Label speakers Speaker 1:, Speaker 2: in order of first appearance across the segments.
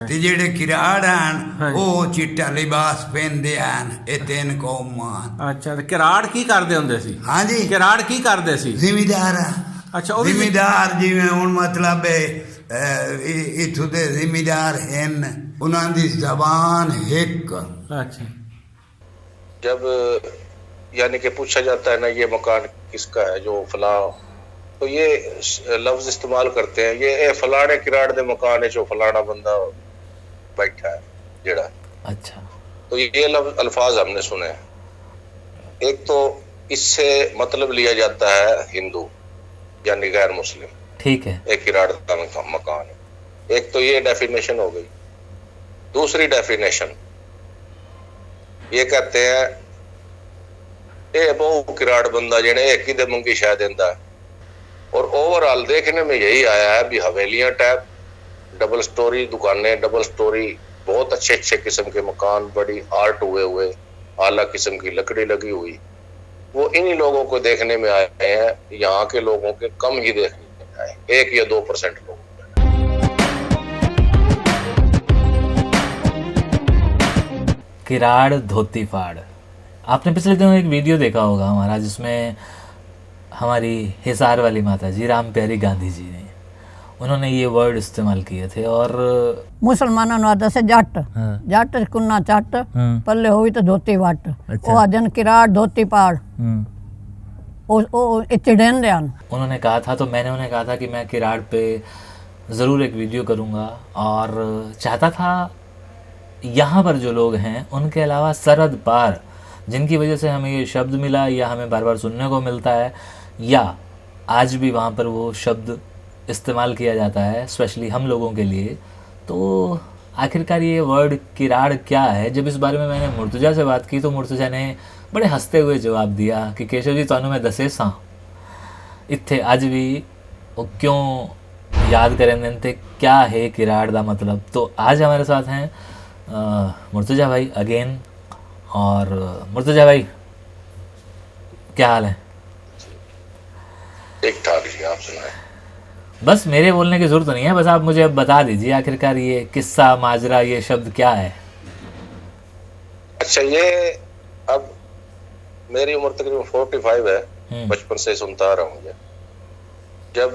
Speaker 1: ਤੇ ਜਿਹੜੇ ਕਿਰਾੜ ਹਨ
Speaker 2: ਹਾਂਜੀ।
Speaker 1: ਉਹ ਚਿੱਟਾ ਲਿਬਾਸ ਪਹਿਨਦੇ ਹਨ। ਇਹ ਤਿੰਨ ਕੌਮਾਂ।
Speaker 2: ਅੱਛਾ, ਤੇ ਕਿਰਾੜ ਕੀ ਕਰਦੇ ਹੁੰਦੇ ਸੀ?
Speaker 1: ਹਾਂਜੀ,
Speaker 2: ਕਿਰਾੜ ਕੀ ਕਰਦੇ ਸੀ?
Speaker 1: ਜ਼ਿਮੀਦਾਰ।
Speaker 2: ਅੱਛਾ, ਉਹ ਵੀ
Speaker 1: ਜ਼ਿਮੀਦਾਰ ਜਿਵੇਂ ਹੁਣ ਮਤਲਬ ਇਥੋਂ ਦੇ ਜ਼ਿਮੀਦਾਰ ਹਨ, ਉਹਨਾਂ ਦੀ ਜ਼ਬਾन हिक।
Speaker 2: अच्छा।
Speaker 3: जब यानी कि पूछा जाता है ना ये मकान किसका है जो फला, तो ये लफ्ज इस्तेमाल करते हैं, ये फलाने किराड़ दे मकान है जो फलाना बंदा बैठा है जेड़ा।
Speaker 4: अच्छा।
Speaker 3: तो ये लफ्ज अल्फाज हमने सुने हैं। एक तो इससे मतलब लिया जाता है हिंदू यानी गैर मुस्लिम,
Speaker 4: ठीक है।
Speaker 3: एक किराड़ का मकान है। एक तो ये डेफिनेशन हो गई। दूसरी डेफिनेशन ये कहते हैं ये बहु किराड़ बंदा जेने एक ही दे मंगी शायद देंदा है। और ओवरऑल देखने में यही आया है भी हवेलियां टाइप, डबल स्टोरी दुकानें, डबल स्टोरी, बहुत अच्छे अच्छे किस्म के मकान, बड़ी आर्ट हुए आला किस्म की लकड़ी लगी हुई, वो इन्हीं लोगों को देखने में आए हैं। यहाँ के लोगों के कम ही देखने में आए, 1 या 2% लोग।
Speaker 4: किराड़ धोती फाड़। आपने पिछले दिनों एक वीडियो देखा होगा हमारा, जिसमें हमारी हिसार वाली माता जी राम प्यारी गांधी जी ने, उन्होंने ये वर्ड इस्तेमाल किए थे। और
Speaker 5: मुसलमानों ਨੂੰ ਆਦਾ ਸੇ ਜੱਟ ਜੱਟ ਕੁੰਨਾ ਚੱਟ ਪੱਲੇ ਹੋਈ ਤਾਂ ਧੋਤੀ ਵੱਟ ਉਹ ਆਦਨ ਕਿਰਾੜ ਧੋਤੀ ਪਾੜ ਉਹ ਇੱਥੇ ਰਹਿੰਦੇ ਹਨ।
Speaker 4: उन्होंने कहा था, तो मैंने उन्हें कहा था कि मैं किराड़ पे ज़रूर एक वीडियो करूँगा, और चाहता था यहाँ पर जो लोग हैं उनके अलावा सरहद पार, जिनकी वजह से हमें ये शब्द मिला या हमें बार बार सुनने को मिलता है, या आज भी वहाँ पर वो शब्द इस्तेमाल किया जाता है स्पेशली हम लोगों के लिए, तो आखिरकार ये वर्ड किराड़ क्या है। जब इस बारे में मैंने मुर्तजा से बात की तो मुर्तजा ने बड़े हंसते हुए जवाब दिया कि केशव जी तुहानू मैं दसे सां इत्थे अज भी वो क्यों याद करें थे क्या है किराड़ का मतलब। तो आज हमारे साथ हैं मुर्तजा भाई अगेन। और मुर्तजा भाई क्या हाल है?
Speaker 3: ठीक ठाक जी, आप सुनाएं।
Speaker 4: बस मेरे बोलने की जरूरत नहीं है, बस आप मुझे अब बता दीजिए आखिरकार ये किस्सा माजरा, ये शब्द क्या है।
Speaker 3: अच्छा, ये अब मेरी उम्र तकरीबन 45 है, बचपन से सुनता आ रहा हूँ। जब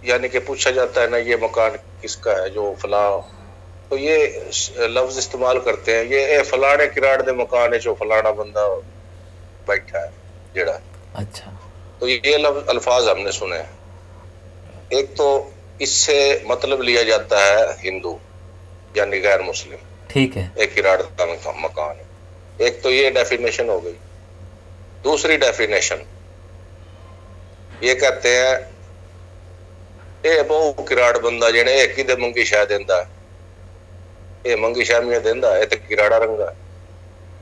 Speaker 3: यानी कि पूछा जाता है ना ये मकान किसका है जो फला, तो ये लफ्ज इस्तेमाल करते हैं, ये फलाने किराड़ दे मकान है जो फलाना बंदा बैठा है जेड़ा।
Speaker 4: अच्छा।
Speaker 3: तो ये लफ्ज अल्फाज हमने सुने हैं। एक तो इससे मतलब लिया जाता है हिंदू यानी गैर मुस्लिम,
Speaker 4: ठीक है।
Speaker 3: एक किराड़ का मकान है। एक तो ये डेफिनेशन हो गई। दूसरी डेफिनेशन ये कहते हैं ये बहु किराड़ बंदा जेने एक ही दे मंगी शायद देंदा है, ये मंगी शामियां देंदा है, तो किराड़ा रंगा।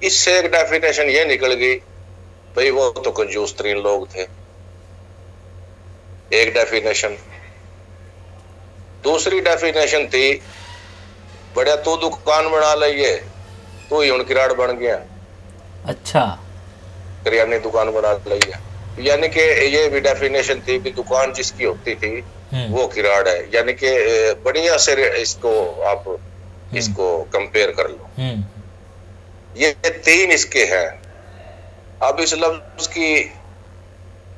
Speaker 3: इससे एक डेफिनेशन ये निकल गई भाई वो तो कंजूस तरीन लोग थे, एक डेफिनेशन। दूसरी डेफिनेशन थी बड़ा तू दुकान बना लिये, तू ही हुण किराड़ बन गया।
Speaker 4: अच्छा।
Speaker 3: करियाने दुकान बना ली है, यानी कि ये भी डेफिनेशन थी कि दुकान जिसकी होती थी वो किराड़ है। यानी कि बढ़िया से इसको आप इसको कंपेयर कर लो। ये 3 इसके हैं। अब इस लफ्ज की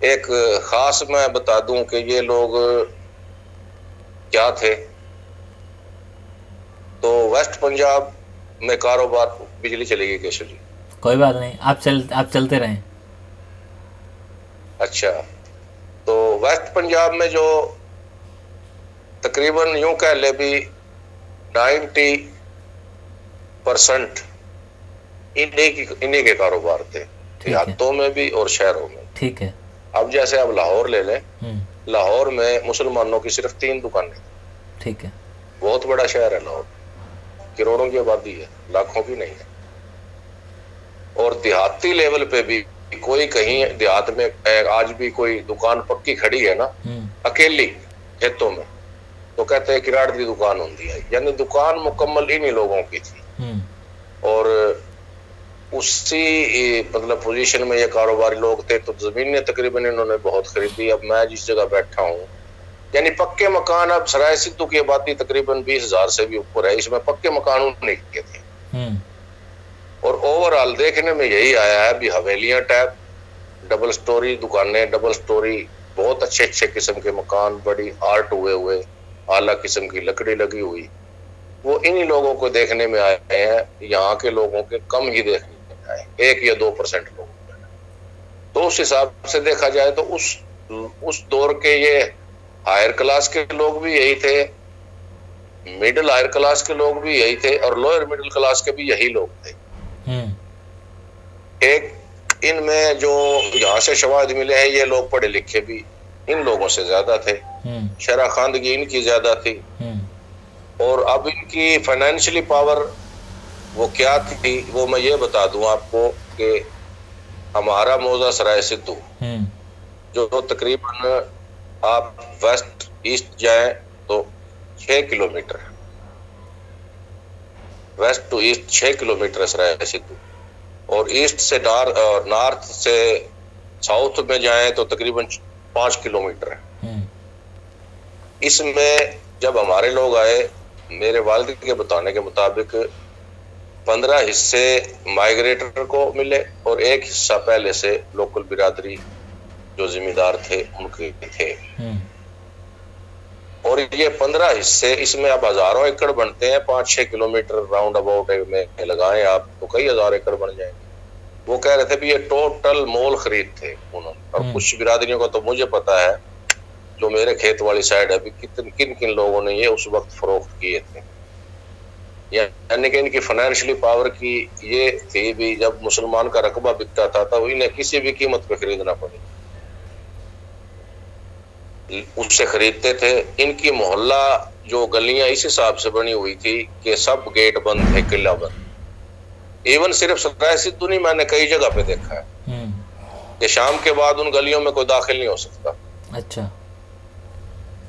Speaker 3: एक खास मैं बता दूं कि ये लोग क्या थे। तो वेस्ट पंजाब में कारोबार बिजली चली गई केशव जी।
Speaker 4: कोई बात नहीं, आप चलते रहें।
Speaker 3: अच्छा, तो वेस्ट पंजाब में जो तकरीबन यूं कह ले भी 90% इन्हीं के कारोबार थे, देहातों में भी और शहरों में।
Speaker 4: ठीक है।
Speaker 3: अब जैसे अब लाहौर ले लें, लाहौर में मुसलमानों की सिर्फ 3 दुकानें।
Speaker 4: ठीक है।
Speaker 3: बहुत बड़ा शहर है लाहौर, करोड़ों की आबादी है, लाखों की नहीं है। और देहाती लेवल पे भी कोई कहीं देहात में आज भी कोई दुकान पक्की खड़ी है ना अकेली खेतों में, तो कहते हैं किराड़ की दुकान होती है, यानी दुकान मुकम्मल इन्हीं लोगों की थी। और उसी मतलब पोजीशन में ये कारोबारी लोग थे। तो जमीनें तकरीबन इन्होंने बहुत खरीदी। अब मैं जिस जगह बैठा हूँ यानी पक्के मकान, अब सराय सिद्धू की आबादी तकरीबन 20,000 से भी ऊपर है, इसमें पक्के मकान उन्होंने किए थे। और ओवरऑल देखने में यही आया है भी हवेलियां टाइप, डबल स्टोरी दुकानें, डबल स्टोरी, बहुत अच्छे अच्छे किस्म के मकान, बड़ी आर्ट हुए, आला किस्म की लकड़ी लगी हुई, वो इन्हीं लोगों को देखने में आए हैं। यहाँ के लोगों के कम ही देखने में आए, 1 या 2% लोग। तो उस हिसाब से देखा जाए तो उस दौर के ये हायर क्लास के लोग भी यही थे, मिडिल हायर क्लास के लोग भी यही थे, और लोअर मिडिल क्लास के भी यही लोग थे। एक इनमें जो यहाँ से शवाहिद मिले हैं, ये लोग पढ़े लिखे भी इन लोगों से ज्यादा थे, शरह खानदगी इनकी ज्यादा थी। और अब इनकी फाइनेंशियली पावर वो क्या थी वो मैं ये बता दूं आपको कि हमारा मौजा सराय सिद्धू जो तकरीबन आप वेस्ट ईस्ट जाएं तो 6 kilometre, west to east 6 kilometre है सराय सिद्धू, और ईस्ट से नॉर्थ से साउथ में जाएं तो तकरीबन 5 किलोमीटर है। इसमें जब हमारे लोग आए, मेरे वालिद के बताने के मुताबिक 15 हिस्से माइग्रेटर को मिले और 1 हिस्सा पहले से लोकल बिरादरी जो जिम्मेदार थे उनके थे। और ये 15 हिस्से, इसमें अब हजारों एकड़ बनते हैं, 5-6 किलोमीटर राउंड अबाउट में लगाएं आप तो कई हजार एकड़ बन जाएंगे। वो कह रहे थे भी ये टोटल मोल खरीद थे उन्होंने। और कुछ बिरादरियों का तो मुझे पता है, जो मेरे खेत वाली साइड है, किन किन लोगों ने ये उस वक्त फरोख्त किए थे। यानी कि इनकी फाइनेंशियली पावर की ये थी भी, जब मुसलमान का रकबा बिकता था तो इन्हें किसी भी कीमत पे खरीदना पड़े, उससे खरीदते थे। इनकी मोहल्ला जो गलियां इस हिसाब से बनी हुई थी कि सब गेट बंद थे, किला बंद। इवन सिर्फ सराय सिद्धू नहीं, मैंने कई जगह पे देखा है कि शाम के बाद उन गलियों में कोई दाखिल नहीं हो सकता।
Speaker 4: अच्छा।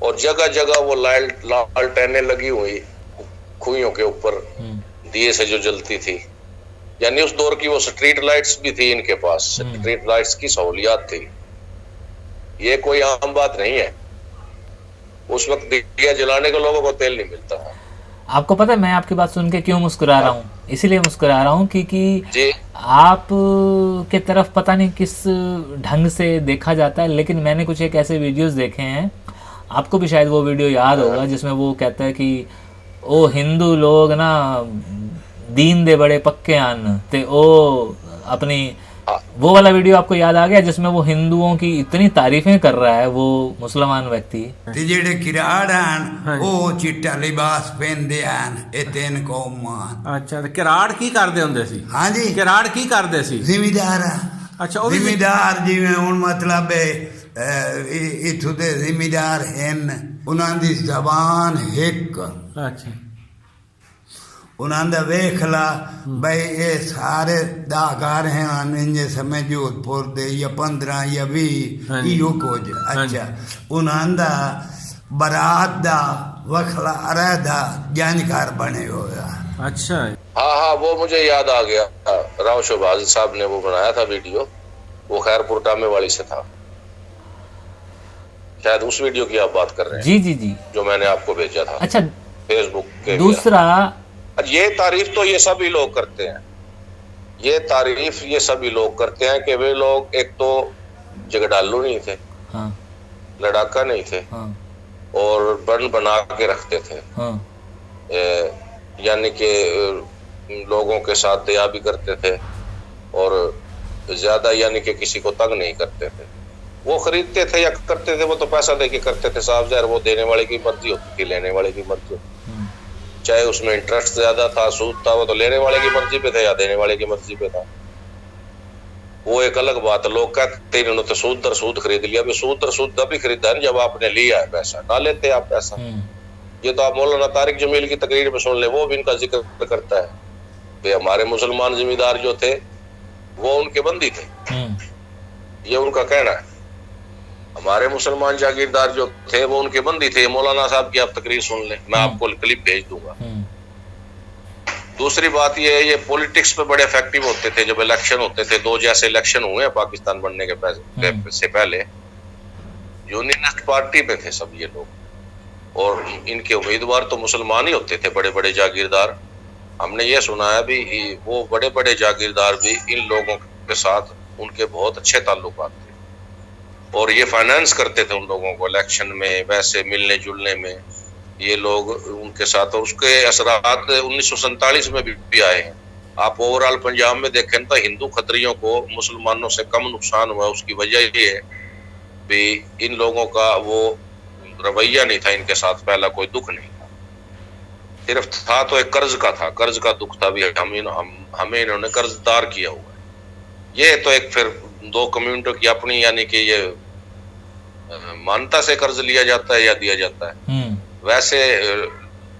Speaker 3: और जगह जगह वो लालटेनें लगी हुई खुइयों के ऊपर, दिए से जो जलती थी। यानी उस दौर की वो स्ट्रीट लाइट्स भी थी इनके पास, स्ट्रीट लाइट्स की सहूलियात थी। ये कोई आम बात नहीं है। उस वक्त दिया जलाने के लोगों को तेल नहीं मिलता था।
Speaker 4: आपको पता है मैं आपकी बात सुन के क्यों मुस्कुरा रहा हूँ? इसीलिए मुस्कुरा रहा हूँ क्योंकि आप के तरफ पता नहीं किस ढंग से देखा जाता है, लेकिन मैंने कुछ एक ऐसे वीडियोस देखे हैं, आपको भी शायद वो वीडियो याद होगा, जिसमें वो कहता है कि ओ हिंदू लोग ना दीन दे बड़े पक्के आन ते ओ अपनी, वो वाला वीडियो आपको याद आ गया जिसमें वो हिंदुओं की इतनी तारीफें कर रहा है वो मुसलमान व्यक्ति।
Speaker 1: ते जेड़े किराड़ हैं वो चिट्टा लिबास पहनदे हैं, ए 3 कौमां।
Speaker 2: अच्छा, ते किराड़ की करदे हुंदे सी?
Speaker 1: हाँ जी,
Speaker 2: किराड़ की करदे सी?
Speaker 1: जिमीदार।
Speaker 2: अच्छा,
Speaker 1: जिमीदार जिवें हुण मतलब इत्थों दे जिमीदार हैं, उन्हां दी ज़बान हिक।
Speaker 2: अच्छा।
Speaker 1: उन्हां दा वेख ला भाई ये सारे दाकार हैं इंजे समय जोधपुर दे या 15 या 20 इहो कुछ। अच्छा, उन्हां दा बारात दा वखला अरदा जानकार बने होया।
Speaker 2: अच्छा।
Speaker 3: हाँ, वो मुझे याद आ गया, राव शोभाज साहब ने वो बनाया था वीडियो, वो खैरपुर टामे वाली से था, शायद उस वीडियो की आप बात कर रहे हैं।
Speaker 4: जी जी जी,
Speaker 3: जो मैंने आपको भेजा था।
Speaker 4: अच्छा,
Speaker 3: फेसबुक के।
Speaker 4: दूसरा,
Speaker 3: ये तारीफ तो ये सभी लोग करते हैं, ये तारीफ ये सभी लोग करते हैं कि वे लोग एक तो जगडालू नहीं थे,
Speaker 4: हाँ,
Speaker 3: लड़ाका नहीं थे,
Speaker 4: हाँ,
Speaker 3: और बन बना के रखते थे,
Speaker 4: हाँ,
Speaker 3: यानी कि लोगों के साथ दया भी करते थे, और ज्यादा यानी कि किसी को तंग नहीं करते थे। वो खरीदते थे या करते थे, वो तो पैसा दे के करते थे साहब, ज़ाहिर वो देने वाले की मर्जी होती थी, लेने वाले की मर्जी होती, चाहे उसमें इंटरेस्ट ज्यादा था, सूद था, वो तो लेने वाले की मर्जी पे था या देने वाले की मर्जी पे था, वो एक अलग बात है। लोग कहते हैं इन्होंने तो सूद दर सूद खरीद लिया, अभी सूद दर सूद तभी खरीदा है जब आपने लिया है पैसा, ना लेते आप पैसा। ये तो आप मौलाना तारिक जमील की तकरीर में सुन ले, वो भी इनका जिक्र करता है कि हमारे मुसलमान जिम्मेदार जो थे वो उनके बंदी थे, ये उनका कहना है। हमारे मुसलमान जागीरदार जो थे वो उनके बंदी थे। मौलाना साहब की आप तकरीर सुन लें, मैं आपको क्लिप भेज दूंगा। दूसरी बात ये पॉलिटिक्स पे बड़े इफेक्टिव होते थे जब इलेक्शन होते थे। 2 जैसे इलेक्शन हुए हैं पाकिस्तान बनने के से पहले, यूनियनिस्ट पार्टी में थे सब ये लोग, और इनके उम्मीदवार तो मुसलमान ही होते थे, बड़े बड़े जागीरदार। हमने ये सुना है भी वो बड़े बड़े जागीरदार भी इन लोगों के साथ उनके बहुत अच्छे ताल्लुकात थे, और ये फाइनेंस करते थे उन लोगों को इलेक्शन में, वैसे मिलने जुलने में ये लोग उनके साथ। और उसके असरात 1947 में भी आए हैं। आप ओवरऑल पंजाब में देखें तो हिंदू खत्रियों को मुसलमानों से कम नुकसान हुआ। उसकी वजह ये है भी इन लोगों का वो रवैया नहीं था, इनके साथ पहला कोई दुख नहीं था, सिर्फ था तो एक कर्ज का था, कर्ज का दुख था भी हमें इन्होंने कर्जदार किया हुआ है। ये तो एक फिर दो कम्युनिटी की अपनी, यानी कि ये मान्यता से कर्ज लिया जाता है या दिया जाता है। वैसे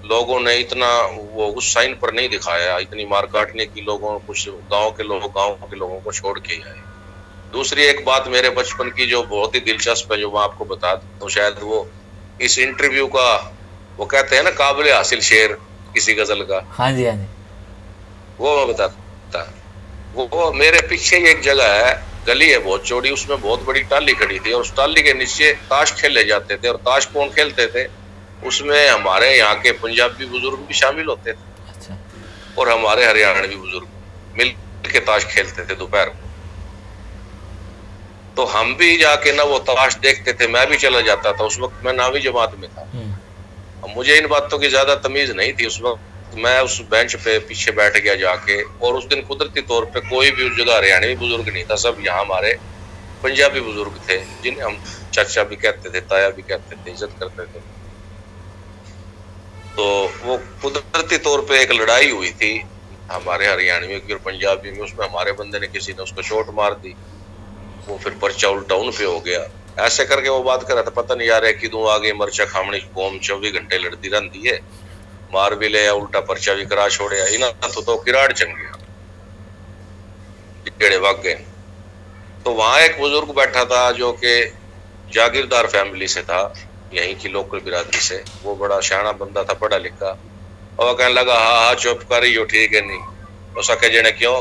Speaker 3: लोगों ने इतना वो उस साइन पर नहीं दिखाया, इतनी मार काटने की लोगों, कुछ गांव के लोगों को छोड़ के आए। दूसरी एक बात मेरे बचपन की जो बहुत ही दिलचस्प है, जो मैं आपको बता दूं, तो शायद वो इस इंटरव्यू का, वो कहते हैं ना काबिल हासिल शेर किसी गजल का,
Speaker 4: हाँ जी हाँ जी,
Speaker 3: वो मैं बताता। वो मेरे पीछे एक जगह है, गली है बहुत चौड़ी, उसमें बहुत बड़ी टाली खड़ी थी, और उस टाली के नीचे ताश खेले जाते थे। और ताश कौन खेलते थे? उसमें हमारे यहाँ के पंजाबी बुजुर्ग भी शामिल होते थे।
Speaker 4: अच्छा।
Speaker 3: और हमारे हरियाणवी बुजुर्ग मिल के ताश खेलते थे दोपहर को। तो हम भी जाके ना वो ताश देखते थे, मैं भी चला जाता था। उस वक्त मैं 9वीं जमात में था, अब मुझे इन बातों की ज्यादा तमीज नहीं थी। उस वक्त मैं उस बेंच पे पीछे बैठ गया जाके, और उस दिन कुदरती तौर पे कोई भी उस जगह हरियाणवी बुजुर्ग नहीं था, सब यहाँ हमारे पंजाबी बुजुर्ग थे, जिन्हें हम चाचा भी कहते थे, ताया भी कहते थे, इज्जत करते थे। तो वो कुदरती तौर पे एक लड़ाई हुई थी हमारे हरियाणवी की और पंजाबी में। उसमें हमारे बंदे ने, किसी ने उसको चोट मार दी, वो फिर पर्चा उल्टा उन पे हो गया। ऐसे करके वो बात कर रहा था, पता नहीं यार है कि आगे मर्चा खामणी कौम 24 घंटे लड़ती रहती है, मार भी ले, उल्टा पर्चा भी करा छोड़े, इना तो किराड़ चंग गया, जेड़े भाग गए। तो वहां एक बुजुर्ग बैठा था जो कि जागीरदार फैमिली से था, यहीं की लोकल बिरादरी से। वो बड़ा शाना बंदा था, पढ़ा लिखा, और वो कहने लगा हाँ चुप कर रही हो, ठीक है नहीं। उस आखे जेने क्यों?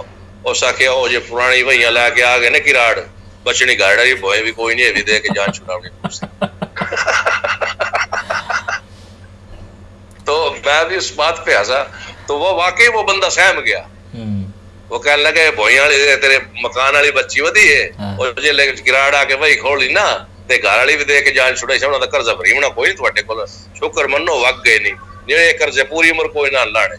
Speaker 3: उस आखे ओ जे पुरानी भैया लाके आ गए ना किराड़, बचनी गाड़ा रही भोए भी कोई नहीं, भी दे के जान छुड़ावनी। तो मैं भी उस बात पे हंसा। तो वो वाकई वो बंदा सहम गया। वो कहने लगे भोइया तेरे मकान वाली बच्ची वधी है, और जे किराड़ आके भाई खोली ना ते घर वाली भी दे के जान छुड़ाई, उन्होंने कर्जा भरीमना कोई नहीं कोल, शुक्र मनो वग गए नहीं, जेड़े कर्जे पूरी उम्र कोई ना लाने।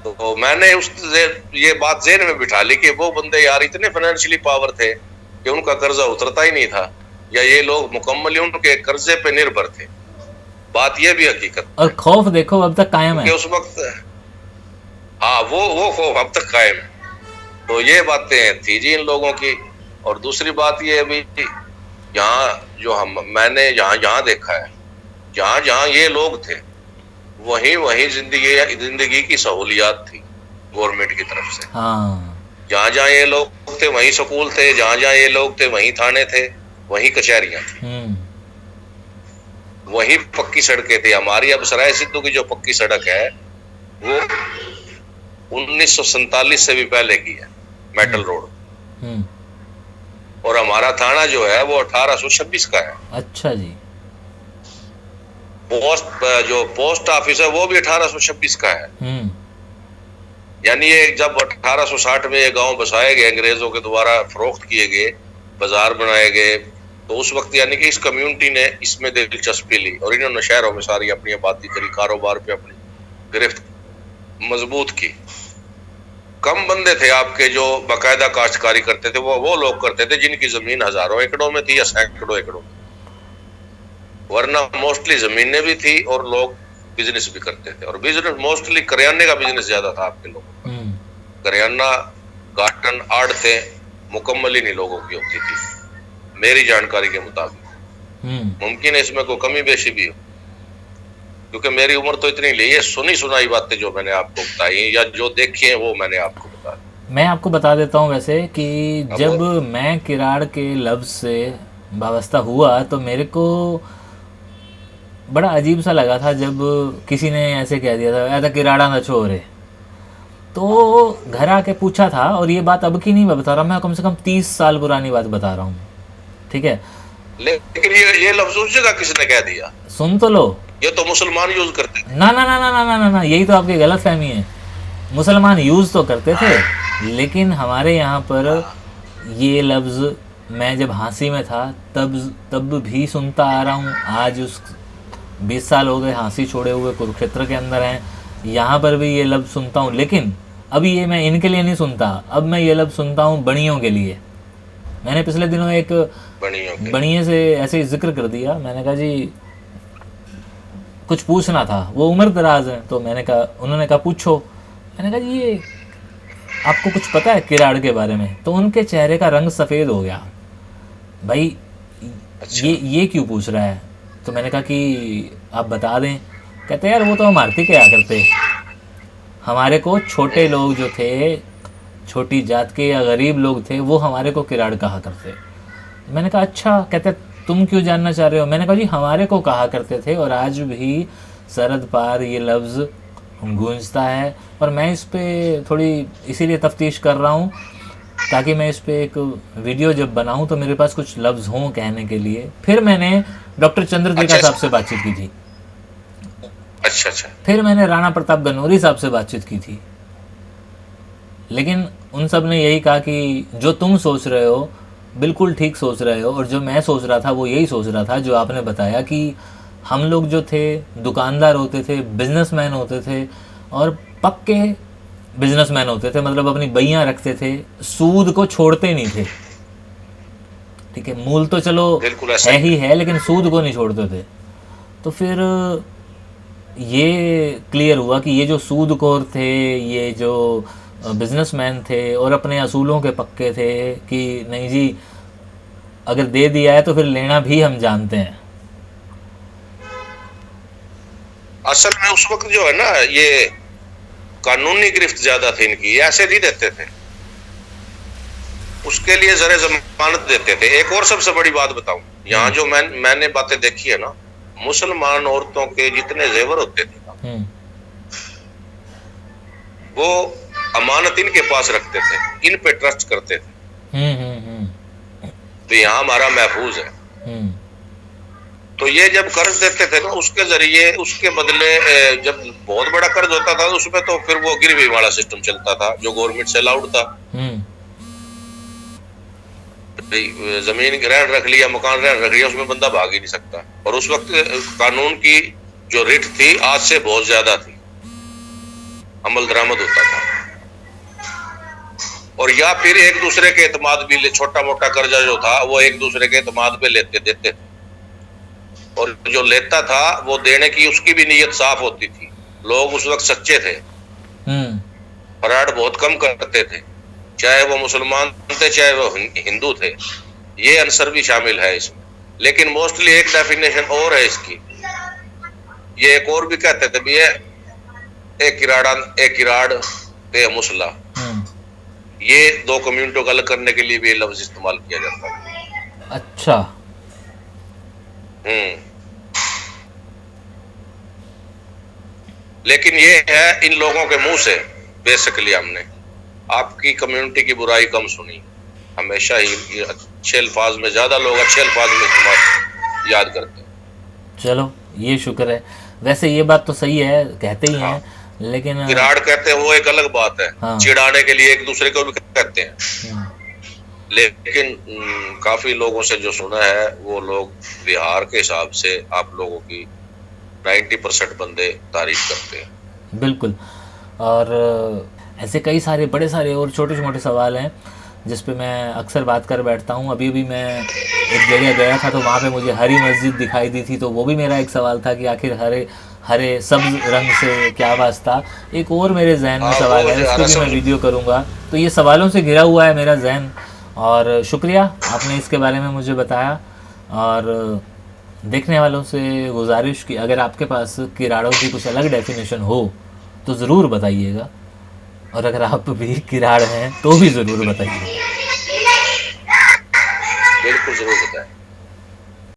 Speaker 3: तो मैंने ये बात ज़हन में बिठा ली कि वो बंदे यार इतने फाइनेंशियली पावर थे कि उनका कर्जा उतरता ही नहीं था, या ये लोग मुकम्मल उनके कर्जे पे निर्भर थे। बात ये भी हकीकत।
Speaker 4: और खौफ देखो अब तक कायम है
Speaker 3: उस वक्त। हाँ, वो खौफ अब तक कायम है। तो ये बातें थी जी इन लोगों की। और दूसरी बात ये भी, यहाँ जो मैंने जहाँ देखा है, जहाँ ये लोग थे, वहीं जिंदगी की सहूलियात थी गवर्नमेंट की तरफ से।
Speaker 4: हाँ।
Speaker 3: जहाँ ये लोग थे वहीं स्कूल थे, जहाँ ये लोग थे वहीं थाने थे, वहीं कचहरियां थी, वहीं पक्की सड़कें थी। हमारी अब सराय सिद्धू की जो पक्की सड़क है वो 1947 से भी पहले की है, मेटल रोड। और हमारा थाना जो है वो 1826 का है।
Speaker 4: अच्छा जी।
Speaker 3: जो पोस्ट ऑफिस है वो भी 1826 का है। यानी ये जब 1860 में ये गांव बसाए गए, अंग्रेजों के द्वारा फरोख्त किए गए, बाजार बनाए गए, तो उस वक्त यानी कि इस कम्युनिटी ने इसमें दिलचस्पी ली और इन्होंने शहरों में सारी अपनी आबादी करी, कारोबार पे अपनी गिरफ्त मजबूत की। कम बंदे थे आपके जो बाकायदा काश्तकारी करते थे, वो लोग करते थे जिनकी जमीन हजारों एकड़ों में थी या सैकड़ों एकड़ों में, वरना मोस्टली जमीनें भी थी और लोग बिजनेस भी करते थे। और बिजनेस मोस्टली करियाने का बिजनेस ज्यादा था आपके लोगों का। करियाना, गार्टन, आड़तें मुकम्मल ही नहीं लोगों की होती थी मेरी जानकारी के मुताबिक। मुमकिन है इसमें कोई कमी बेशी भी हो, क्योंकि मेरी उम्र तो इतनी नहीं है। सुनी सुनाई बातें जो मैंने आपको बताई या जो देखी है वो मैंने आपको बता दी।
Speaker 4: मैं आपको बता देता हूँ वैसे कि जब मैं किराड़ के लफ्ज़ से वाबस्ता हुआ तो मेरे को बड़ा अजीब सा लगा था जब किसी ने ऐसे कह दिया था ऐसा किराड़ा ना छोड़े। तो घर आके पूछा था, और ये बात अब की नहीं मैं बता रहा, मैं कम से कम 30 साल पुरानी बात बता रहा हूँ, ठीक है।
Speaker 3: लेकिन ये लफ्ज उस जगह किसने कह दिया?
Speaker 4: सुन तो लो।
Speaker 3: ये तो मुसलमान यूज करते हैं।
Speaker 4: ना ना ना ना ना ना ना ना, यही तो आपकी गलत फहमी है। मुसलमान यूज़ तो करते थे, लेकिन हमारे यहाँ पर ये लफ्ज़ मैं जब हाँसी में था तब भी सुनता आ रहा हूँ। आज उस 20 साल हो गए हाँसी छोड़े हुए, कुरुक्षेत्र के अंदर हैं, यहाँ पर भी ये लफ्ज़ सुनता हूँ। लेकिन अब ये मैं इनके लिए नहीं सुनता, अब मैं ये लफ्ज़ सुनता हूँ बणियों के लिए। मैंने पिछले दिनों एक बणिये से ऐसे ही जिक्र कर दिया। मैंने कहा जी कुछ पूछना था, वो उम्र दराज है, तो मैंने कहा, उन्होंने कहा पूछो। मैंने कहा जी ये आपको कुछ पता है किराड़ के बारे में? तो उनके चेहरे का रंग सफ़ेद हो गया। भाई
Speaker 3: अच्छा।
Speaker 4: ये क्यों पूछ रहा है? तो मैंने कहा कि आप बता दें। कहते यार वो तो हम आरती क्या करते, हमारे को छोटे लोग जो थे, छोटी जात के या गरीब लोग थे, वो हमारे को किराड़ कहा करते। मैंने कहा अच्छा। कहते तुम क्यों जानना चाह रहे हो? मैंने कहा जी हमारे को कहा करते थे और आज भी सरहद पार ये लफ्ज़ गूंजता है। और मैं इस पे थोड़ी इसीलिए तफ्तीश कर रहा हूँ ताकि मैं इस पे एक वीडियो जब बनाऊँ तो मेरे पास कुछ लफ्ज़ हों कहने के लिए। फिर मैंने डॉक्टर चंद्रदेखा साहब से बातचीत की थी।
Speaker 3: अच्छा अच्छा।
Speaker 4: फिर मैंने राणा प्रताप गनौरी साहब से बातचीत की थी, लेकिन उन सब ने यही कहा कि जो तुम सोच रहे हो बिल्कुल ठीक सोच रहे हो, और जो मैं सोच रहा था वो यही सोच रहा था जो आपने बताया कि हम लोग जो थे दुकानदार होते थे, बिजनेसमैन होते थे, और पक्के बिजनेसमैन होते थे, मतलब अपनी बइयाँ रखते थे, सूद को छोड़ते नहीं थे। ठीक है, मूल तो चलो है ही है, लेकिन सूद को नहीं छोड़ते थे। तो फिर ये क्लियर हुआ कि ये जो सूदखोर थे, ये जो बिजनेसमैन थे और अपने असूलों के पक्के थे कि नहीं जी अगर दे दिया है तो फिर लेना भी हम जानते हैं।
Speaker 3: असल में उस वक्त जो है ना, ये कानूनी गिरफ्त ज्यादा थी इनकी, ऐसे नहीं देते थे, उसके लिए जरे जमानत देते थे। एक और सबसे बड़ी बात बताऊं, यहाँ जो मैंने बातें देखी है ना, मुसलमान औरतों के जितने जेवर होते थे वो अमानत इनके पास रखते थे, इन पे ट्रस्ट करते थे। तो यहाँ हमारा महफूज है। तो ये जब कर्ज देते थे ना, उसके जरिए, उसके बदले जब बहुत बड़ा कर्ज होता था तो उसमें तो फिर वो गिरवी वाला सिस्टम चलता था जो गवर्नमेंट से अलाउड था। जमीन रहन रख लिया, मकान रहन रख लिया, उसमें बंदा भाग ही नहीं सकता। और उस वक्त कानून की जो रिट थी आज से बहुत ज्यादा थी, अमल दरामद होता था। और या फिर एक दूसरे के एतमाद भी, छोटा मोटा कर्जा जो था वो एक दूसरे के एतमाद पे लेते देते थे, और जो लेता था वो देने की उसकी भी नीयत साफ होती थी। लोग उस वक्त सच्चे थे, फराड बहुत कम करते थे, चाहे वो मुसलमान थे चाहे वो हिंदू थे, ये आंसर भी शामिल है इसमें। लेकिन मोस्टली एक डेफिनेशन और है इसकी, ये एक और भी कहते थे भी एक किराड़ ते मुसला, ये दो कम्युनिटियों को अलग करने के लिए भी ये लफ्ज इस्तेमाल किया जाता है।
Speaker 4: अच्छा।
Speaker 3: लेकिन ये है इन लोगों के मुंह से बेसिकली हमने आपकी कम्युनिटी की बुराई कम सुनी, हमेशा ही अच्छे अल्फाज में, ज्यादा लोग अच्छे अल्फाज में इस्तेमाल याद करते हैं।
Speaker 4: चलो ये शुक्र है। वैसे ये बात तो सही है, कहते ही हैं, लेकिन
Speaker 3: किराड़ कहते हैं वो एक अलग बात है। हाँ। चिढ़ाने के लिए एक दूसरे को भी कहते हैं। लेकिन काफी लोगों से जो सुना है वो लोग बिहार के हिसाब से आप लोगों की 90% बंदे तारीफ करते हैं।
Speaker 4: बिल्कुल। और ऐसे कई सारे बड़े सारे और छोटे छोटे सवाल हैं जिस पे मैं अक्सर बात कर बैठता हूँ। अभी भी मैं एक जगह गया था तो वहाँ पे मुझे हरी मस्जिद दिखाई दी थी, तो वो भी मेरा एक सवाल था कि आखिर हरे सब्ज रंग से क्या वास्ता। एक और मेरे जहन में सवाल है, उसको भी मैं वीडियो करूँगा। तो ये सवालों से घिरा हुआ है मेरा जहन, और शुक्रिया आपने इसके बारे में मुझे बताया। और देखने वालों से गुजारिश कि अगर आपके पास किराड़ों की कुछ अलग डेफिनेशन हो तो ज़रूर बताइएगा, और अगर आप भी किराड़ हैं तो भी ज़रूर बताइएगा।
Speaker 3: बिल्कुल ज़रूर बताएं।